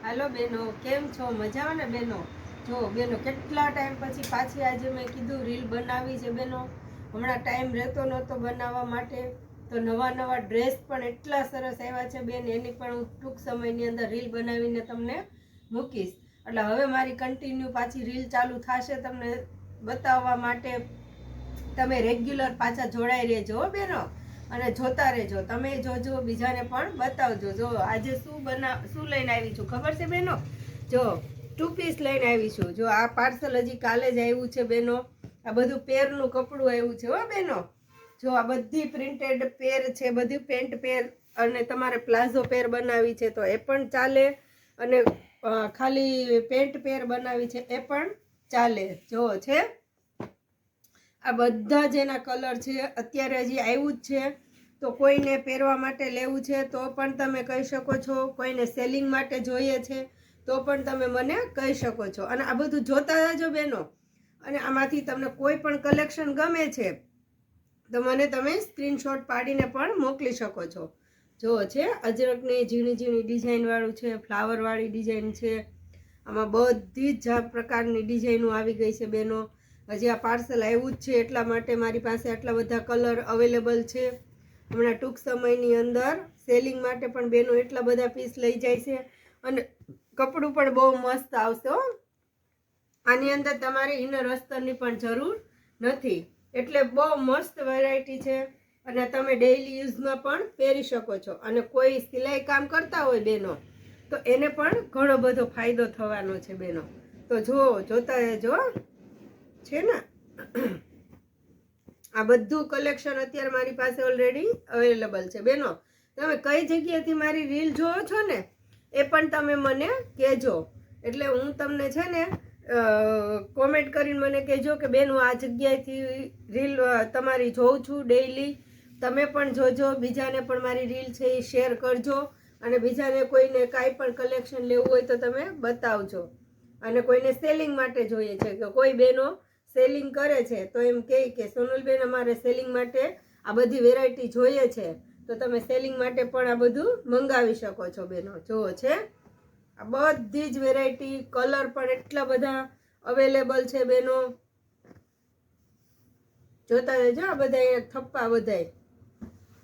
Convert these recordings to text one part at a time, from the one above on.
હાલો બેનો, કેમ છો? મજામાં ને બેનો? જો બેનો, કેટલા ટાઈમ પછી પાછી આજે મેં કીધું રીલ બનાવી છે બેનો. હમણાં ટાઈમ રહેતો નહોતો બનાવવા માટે, તો નવા નવા ડ્રેસ પણ એટલા સરસ આવ્યા છે બેન, એની પણ હું ટૂંક સમયની અંદર રીલ બનાવીને તમને મૂકીશ. એટલે હવે મારી કન્ટિન્યુ પાછી રીલ ચાલુ થશે તમને બતાવવા માટે. તમે રેગ્યુલર પાછા જોડાઈ રહેજો બેનો, અને જોતા રહેજો. તમે જોજો, બીજાને પણ બતાવજો. જો આજે શું લઈને આવી છું ખબર છે બેનો? જો 2 પીસ લઈને આવી છું. જો આ પાર્સલ હજી કાલે જ આવ્યું છે બેનો. આ બધું પેરનું કપડું આવ્યું છે હો બેનો. જો આ બધી પ્રિન્ટેડ પેર છે, બધી પેન્ટ પેર, અને તમારે પ્લાઝો પેર બનાવી છે તો એ પણ ચાલે, અને ખાલી પેન્ટ પેર બનાવી છે એ પણ ચાલે. જો છે આ બધા જ એના કલર છે. અત્યારે હજી આવ્યું જ છે, તો કોઈને પહેરવા માટે લેવું છે તો પણ તમે કહી શકો છો. કોઈને સેલિંગ માટે જોઈએ છે તો પણ તમે મને કહી શકો છો. અને આ બધું જોતા રહેજો બેનો. અને આમાંથી તમને કોઈ પણ કલેક્શન ગમે છે તો મને તમે સ્ક્રીનશોટ પાડીને પણ મોકલી શકો છો. જો છે અજરકની ઝીણી ઝીણી ડિઝાઇનવાળું છે, ફ્લાવરવાળી ડિઝાઇન છે. આમાં બધી જ પ્રકારની ડિઝાઇનો આવી ગઈ છે બેનો. હજી આ પાર્સલ આવ્યું જ છે એટલા માટે મારી પાસે આટલા બધા કલર અવેલેબલ છે. હમણાં ટૂંક સમયની અંદર સેલિંગ માટે પણ બેનો એટલા બધા પીસ લઈ જાય છે, અને કપડું પણ બહુ મસ્ત આવશે હો. આની અંદર તમારે ઇનર અસ્તરની પણ જરૂર નથી, એટલે બહુ મસ્ત વેરાયટી છે. અને તમે ડેઈલી યુઝમાં પણ પહેરી શકો છો. અને કોઈ સિલાઈ કામ કરતા હોય બેનો તો એને પણ ઘણો બધો ફાયદો થવાનો છે બેનો. તો જોતા રહેજો છે ને. આ બધું કલેક્શન અત્યારે મારી પાસે ઓલરેડી અવેલેબલ છે બેનો. તમે કઈ જગ્યાએથી મારી રીલ જોવો છો ને એ પણ તમે મને કહેજો. એટલે હું તમને છે ને કોમેન્ટ કરીને મને કહેજો કે બેન હું આ જગ્યાએથી રીલ તમારી જોઉં છું ડેઈલી. તમે પણ જોજો, બીજાને પણ મારી રીલ છે એ શેર કરજો. અને બીજાને કોઈને કાંઈ પણ કલેક્શન લેવું હોય તો તમે બતાવજો. અને કોઈને સેલિંગ માટે જોઈએ છે કે કોઈ બહેનો સેલિંગ કરે છે તો એમ કહે કે સોનલબેન અમારે સેલિંગ માટે આ બધી વેરાયટી જોઈએ છે, તો તમે સેલિંગ માટે પણ આ બધું મંગાવી શકો છો બેનો. જુઓ છે આ બધી જ વેરાયટી, કલર પણ એટલા બધા અવેલેબલ છે બેનો. જોતા રહેજો. આ બધા થપ્પા બધાય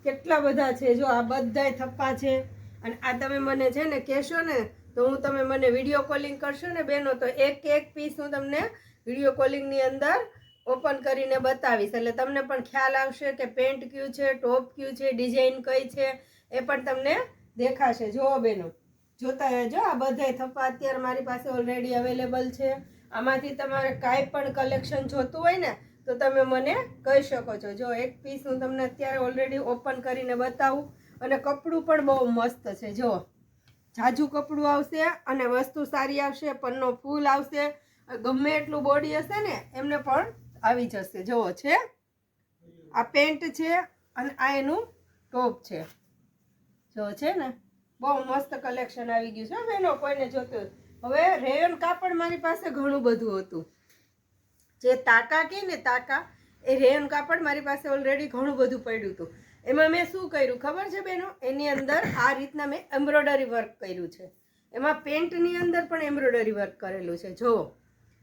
કેટલા બધા છે. જો આ બધાય થપ્પા છે. અને આ તમે મને છે ને કહેશો ને તો હું તમે મને વિડીયો કોલિંગ કરશો ને બેનો તો એક એક પીસ હું તમને વિડીયો કોલિંગની અંદર ઓપન કરીને બતાવીશ. એટલે તમને પણ ખ્યાલ આવશે કે પેન્ટ કયું છે, ટોપ કયું છે, ડિઝાઇન કઈ છે એ પણ તમને દેખાશે. જુઓ બેનો, જોતા રહેજો. આ બધાય થપ્પા અત્યારે મારી પાસે ઓલરેડી અવેલેબલ છે. આમાંથી તમારે કાંઈ પણ કલેક્શન જોતું હોય ને તો તમે મને કહી શકો છો. જો એક પીસ હું તમને અત્યારે ઓલરેડી ઓપન કરીને બતાવું. અને કપડું પણ બહુ મસ્ત છે. જો જાજુ કપડું આવશે અને વસ્તુ સારી આવશે, પન્નો ફૂલ આવશે. ગમે એટલું બોડી હશે ને એમને પણ આવી જશે. જુઓ છે આ પેન્ટ છે અને આ એનું ટોપ છે. જો છે ને બહુ મસ્ત કલેક્શન આવી ગયું છે બેનો. કોઈને જોતું હવે રેયન કાપડ મારી પાસે ઘણું બધું હતું. જે તાકા કે ને તાકા, એ રેયન કાપડ મારી પાસે ઓલરેડી ઘણું બધું પડ્યું હતું. એમાં મેં શું કર્યું ખબર છે બેનો? એની અંદર આ રીતના મેં એમ્બ્રોઇડરી વર્ક કર્યું છે. એમાં પેન્ટની અંદર પણ એમ્બ્રોઇડરી વર્ક કરેલું છે. જો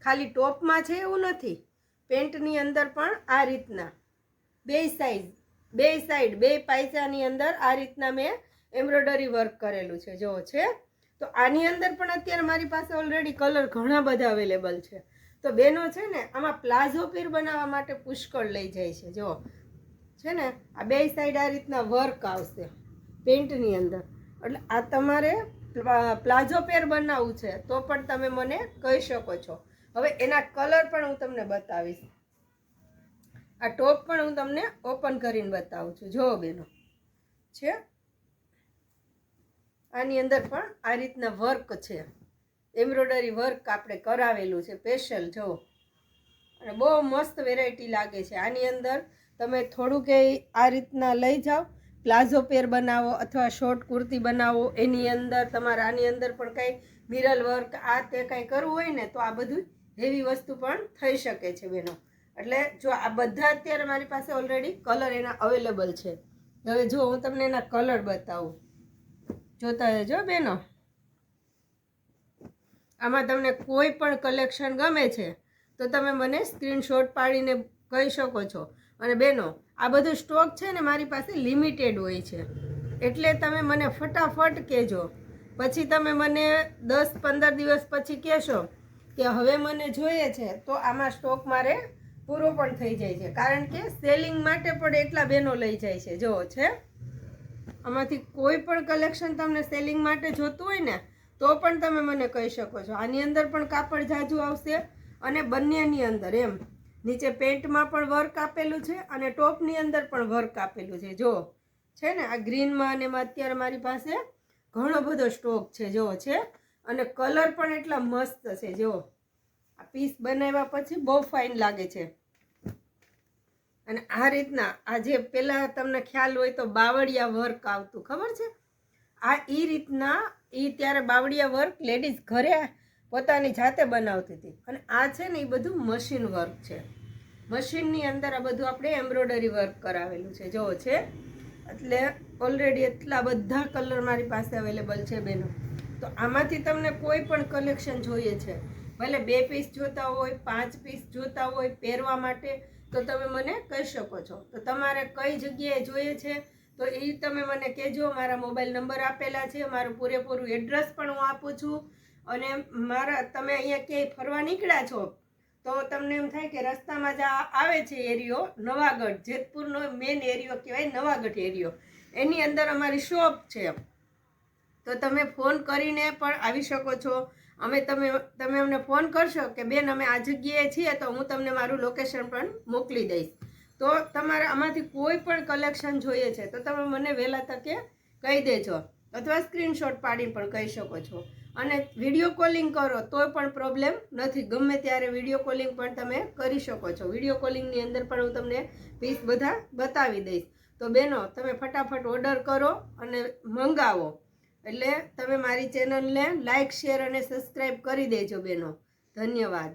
ખાલી ટોપમાં છે એવું નથી, પેન્ટની અંદર પણ આ રીતના બે સાઈડ બે પાયચાની અંદર આ રીતના મેં એમ્બ્રોઇડરી વર્ક કરેલું છે. જો છે તો આની અંદર પણ અત્યારે મારી પાસે ઓલરેડી કલર ઘણા બધા અવેલેબલ છે. તો બેનો છે ને આમાં પ્લાઝો પીર બનાવવા માટે પુષ્કળ લઈ જાય છે. જો છે ને આ બે સાઈડ આ રીતના વર્ક આવશે પેન્ટની અંદર. એટલે આ તમારે પ્લાઝો પેર બનાવવું છે તો પણ તમે મને કહી શકો છો. હવે એના કલર પણ હું તમને બતાવીશ. આ ટોપ પણ હું તમને ઓપન કરીને બતાવું છું. જો બેનો છે આની અંદર પણ આ રીતના વર્ક છે, એમ્બ્રોઇડરી વર્ક આપણે કરાવેલું છે સ્પેશિયલ. જો અને બહુ મસ્ત વેરાયટી લાગે છે. આની અંદર તમે થોડુંક આ રીતના લઈ જાઓ, પ્લાઝો પેર બનાવો અથવા શોર્ટ કુર્તી બનાવો. એની અંદર તમારે આની અંદર પણ કંઈ મિરર વર્ક આ તે કંઈ કરવું હોય ને તો આ બધું હેવી વસ્તુ પણ થઈ શકે છે બેનો. એટલે જો આ બધા અત્યારે મારી પાસે ઓલરેડી કલર એના અવેલેબલ છે. હવે જો હું તમને એના કલર બતાવું. જોતા રહેજો બેનો. આમાં તમને કોઈ પણ કલેક્શન ગમે છે તો તમે મને સ્ક્રીનશોટ પાડીને કહી શકો છો. અને બહેનો, આ બધું સ્ટોક છે ને મારી પાસે લિમિટેડ હોય છે, એટલે તમે મને ફટાફટ કહેજો. પછી તમે મને 10-15 દિવસ પછી કહેશો કે હવે મને જોઈએ છે, તો આમાં સ્ટોક મારે પૂરો પણ થઈ જાય છે. કારણ કે સેલિંગ માટે પણ એટલા બહેનો લઈ જાય છે. જો છે આમાંથી કોઈ પણ કલેક્શન તમને સેલિંગ માટે જોતું હોય ને તો પણ તમે મને કહી શકો છો. આની અંદર પણ કાપડ જાજુ આવશે અને બંનેની અંદર એમ નીચે પેન્ટમાં પણ વર્ક આપેલું છે અને ટોપની અંદર પણ વર્ક આપેલું છે. જો છે ને આ ગ્રીનમાં અને એમાં અત્યારે મારી પાસે ઘણો બધો સ્ટોક છે. જો છે અને કલર પણ એટલા મસ્ત છે. જો આ પીસ બનાવ્યા પછી બહુ ફાઇન લાગે છે. અને આ રીતના આ જે પેલા તમને ખ્યાલ હોય તો બાવળિયા વર્ક આવતું, ખબર છે? આ ઈ રીતના ત્યારે બાવળિયા વર્ક લેડીઝ ઘરે પોતાની જાતે બનાવતી હતી. અને આ છે ને એ બધું મશીન વર્ક છે. મશીનની અંદર આ બધું આપણે એમ્બ્રોઇડરી વર્ક કરાવેલું છે. જો છે એટલે ઓલરેડી એટલા બધા કલર મારી પાસે અવેલેબલ છે બેનો. તો આમાંથી તમને કોઈ પણ કલેક્શન જોઈએ છે, ભલે 2 પીસ જોતા હોય, 5 પીસ જોતા હોય પહેરવા માટે, તો તમે મને કહી શકો છો. તો તમારે કઈ જગ્યાએ જોઈએ છે તો એ તમે મને કહેજો. મારા મોબાઈલ નંબર આપેલા છે, મારું પૂરેપૂરું એડ્રેસ પણ હું આપું છું. અને તમે અહીંયા ક્યાંય ફરવા નીકળ્યા છો તો તમને એમ થાય કે રસ્તામાં જ આવે છે એરિયો નવાગઢ, જેતપુરનો મેઇન એરિયો કહેવાય નવાગઢ એરિયો, એની અંદર અમારી શોપ છે. તો તમે ફોન કરીને પણ આવી શકો છો. તમે અમને ફોન કરશો કે બેન અમે આ જગ્યાએ છીએ, તો હું તમને મારું લોકેશન પણ મોકલી દઈશ. તો તમારે આમાંથી કોઈ પણ કલેક્શન જોઈએ છે તો તમે મને વહેલા તકે કહી દેજો, અથવા સ્ક્રીનશોટ પાડીને પણ કહી શકો છો. અને વિડીયો કોલિંગ કરો તો પણ પ્રોબ્લેમ નથી, ગમે ત્યારે વિડીયો કોલિંગ પણ તમે કરી શકો છો. વિડીયો કોલિંગની અંદર પણ હું તમને પીસ બધા બતાવી દઈશ. તો બહેનો, તમે ફટાફટ ઓર્ડર કરો અને મંગાવો. એટલે તમે મારી ચેનલને લાઇક, શેર અને સબસ્ક્રાઈબ કરી દેજો બહેનો. ધન્યવાદ.